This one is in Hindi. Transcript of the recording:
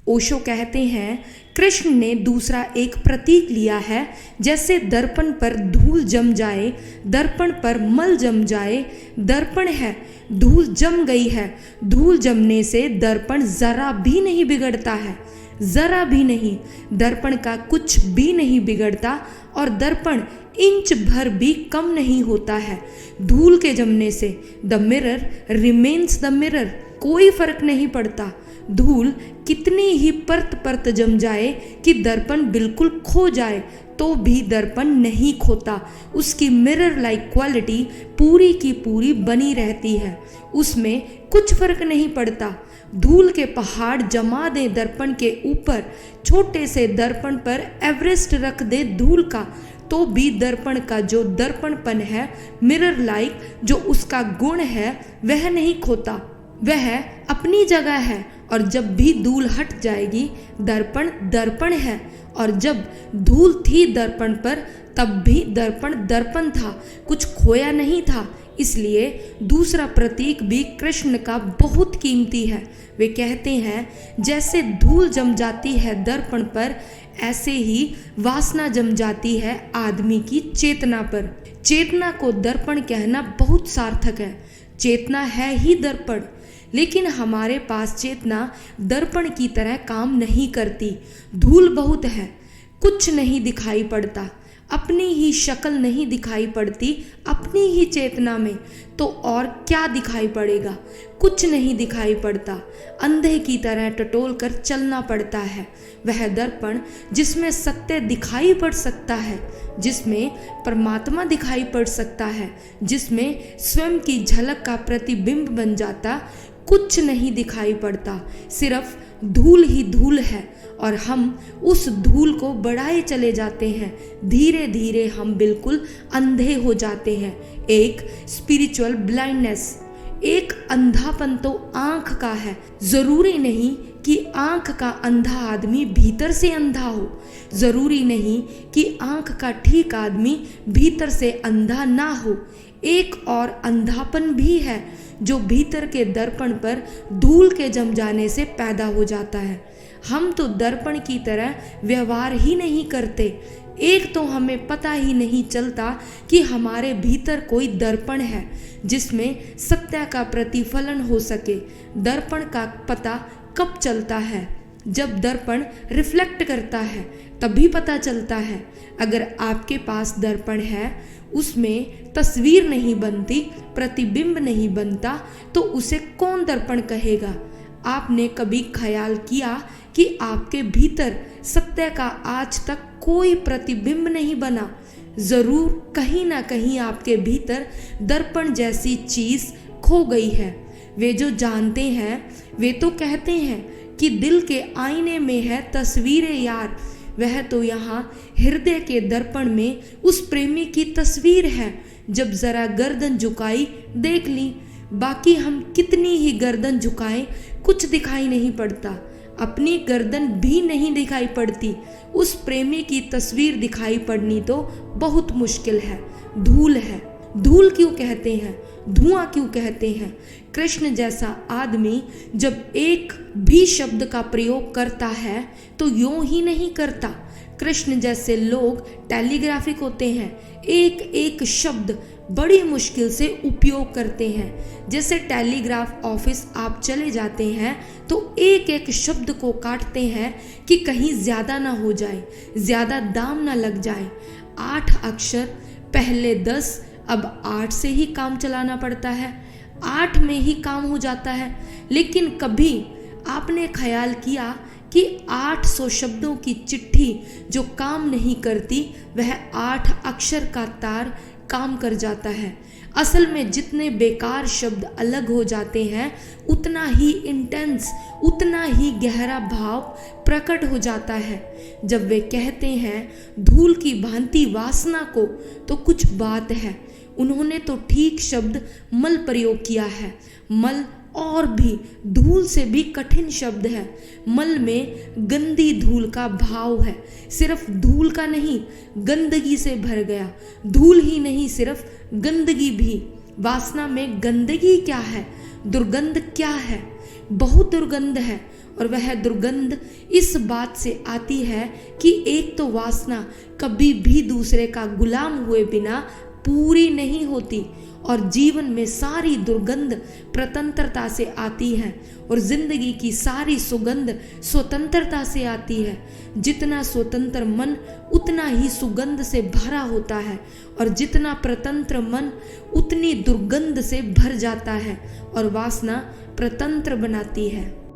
ओशो कहते हैं, कृष्ण ने दूसरा एक प्रतीक लिया है, जैसे दर्पण पर धूल जम जाए, दर्पण पर मल जम जाए। दर्पण है, धूल जम गई है, धूल जमने से दर्पण जरा भी नहीं बिगड़ता है, जरा भी नहीं। दर्पण का कुछ भी नहीं बिगड़ता और दर्पण इंच भर भी कम नहीं होता है धूल के जमने से। The mirror remains the mirror, कोई फर्क नहीं पड़ता। धूल कितनी ही परत परत जम जाए कि दर्पण बिल्कुल खो जाए तो भी दर्पण नहीं खोता, उसकी मिरर लाइक क्वालिटी पूरी की पूरी बनी रहती है, उसमें कुछ फर्क नहीं पड़ता। धूल के पहाड़ जमा दे दर्पण के ऊपर, छोटे से दर्पण पर एवरेस्ट रख दे धूल का, तो भी दर्पण का जो दर्पणपन है, मिरर लाइक जो उसका गुण है, वह नहीं खोता, वह अपनी जगह है। और जब भी धूल हट जाएगी, दर्पण दर्पण है, और जब धूल थी दर्पण पर तब भी दर्पण दर्पण था, कुछ खोया नहीं था। इसलिए दूसरा प्रतीक भी कृष्ण का बहुत कीमती है। वे कहते हैं, जैसे धूल जम जाती है दर्पण पर, ऐसे ही वासना जम जाती है आदमी की चेतना पर। चेतना को दर्पण कहना बहुत सार्थक है, चेतना है ही दर्पण। लेकिन हमारे पास चेतना दर्पण की तरह काम नहीं करती। धूल बहुत है, कुछ नहीं दिखाई पड़ता, अपनी ही शक्ल नहीं दिखाई पड़ती अपनी ही चेतना में, तो और क्या दिखाई पड़ेगा? कुछ नहीं दिखाई पड़ता। अंधे की तरह टटोल कर चलना पड़ता है। वह दर्पण जिसमें सत्य दिखाई पड़ सकता है, जिसमें परमात्मा दिखाई पड़ सकता है, जिसमें स्वयं की झलक का प्रतिबिंब बन जाता, कुछ नहीं दिखाई पड़ता, सिर्फ धूल ही धूल है। और हम उस धूल को बढ़ाए चले जाते हैं, धीरे धीरे हम बिल्कुल अंधे हो जाते हैं। एक स्पिरिचुअल ब्लाइंडनेस, एक अंधापन तो आंख का है। जरूरी नहीं कि आंख का अंधा आदमी भीतर से अंधा हो, जरूरी नहीं कि आंख का ठीक आदमी भीतर से अंधा ना हो। एक और अंधापन भी है जो भीतर के दर्पण पर धूल के जम जाने से पैदा हो जाता है। हम तो दर्पण की तरह व्यवहार ही नहीं करते। एक तो हमें पता ही नहीं चलता कि हमारे भीतर कोई दर्पण है जिसमें सत्य का प्रतिफलन हो सके। दर्पण का पता कब चलता है? जब दर्पण रिफ्लेक्ट करता है तभी पता चलता है। अगर आपके पास दर्पण है, उसमें तस्वीर नहीं बनती, प्रतिबिंब नहीं बनता, तो उसे कौन दर्पण कहेगा? आपने कभी ख्याल किया कि आपके भीतर सत्य का आज तक कोई प्रतिबिंब नहीं बना? जरूर कहीं ना कहीं आपके भीतर दर्पण जैसी चीज खो गई है। वे जो जानते हैं वे तो कहते हैं कि दिल के आईने में है तस्वीरें यार, वह तो यहाँ हृदय के दर्पण में उस प्रेमी की तस्वीर है। जब जरा गर्दन झुकाई देख ली, बाकी हम कितनी ही गर्दन झुकाएं कुछ दिखाई नहीं पड़ता। अपनी गर्दन भी नहीं दिखाई पड़ती, उस प्रेमी की तस्वीर दिखाई पड़नी तो बहुत मुश्किल है। धूल है। धूल क्यों कहते हैं? धुआं क्यों कहते हैं? कृष्ण जैसा आदमी जब एक भी शब्द का प्रयोग करता है तो यूं ही नहीं करता। कृष्ण जैसे लोग टेलीग्राफिक होते हैं, एक एक शब्द बड़ी मुश्किल से उपयोग करते हैं। जैसे टेलीग्राफ ऑफिस आप चले जाते हैं तो एक एक शब्द को काटते हैं कि कहीं ज़्यादा ना हो जाए, ज़्यादा दाम ना लग जाए। 8 अक्षर, पहले 10, अब 8 से ही काम चलाना पड़ता है, 8 में ही काम हो जाता है। लेकिन कभी आपने ख्याल किया कि 800 शब्दों की चिट्ठी जो काम नहीं करती, वह 8 अक्षर का तार काम कर जाता है। असल में जितने बेकार शब्द अलग हो जाते हैं, उतना ही इंटेंस, उतना ही गहरा भाव प्रकट हो जाता है। जब वे कहते हैं धूल की भांति वासना को, तो कुछ बात है। उन्होंने तो ठीक शब्द मल प्रयोग किया है। मल और भी धूल से भी कठिन शब्द है। मल में गंदी धूल का भाव है, सिर्फ धूल का नहीं, गंदगी से भर गया। धूल ही नहीं, सिर्फ गंदगी भी। वासना में गंदगी क्या है? दुर्गंध क्या है? बहुत दुर्गंध है। और वह दुर्गंध इस बात से आती है कि एक तो वासना कभी भी दूसरे का गुलाम हुए बिना पूरी नहीं होती, और जीवन में सारी दुर्गंध स्वतंत्रता से आती है, और जिंदगी की सारी सुगंध स्वतंत्रता से आती है। जितना स्वतंत्र मन उतना ही सुगंध से भरा होता है, और जितना प्रतंत्र मन उतनी दुर्गंध से भर जाता है, और वासना प्रतंत्र बनाती है।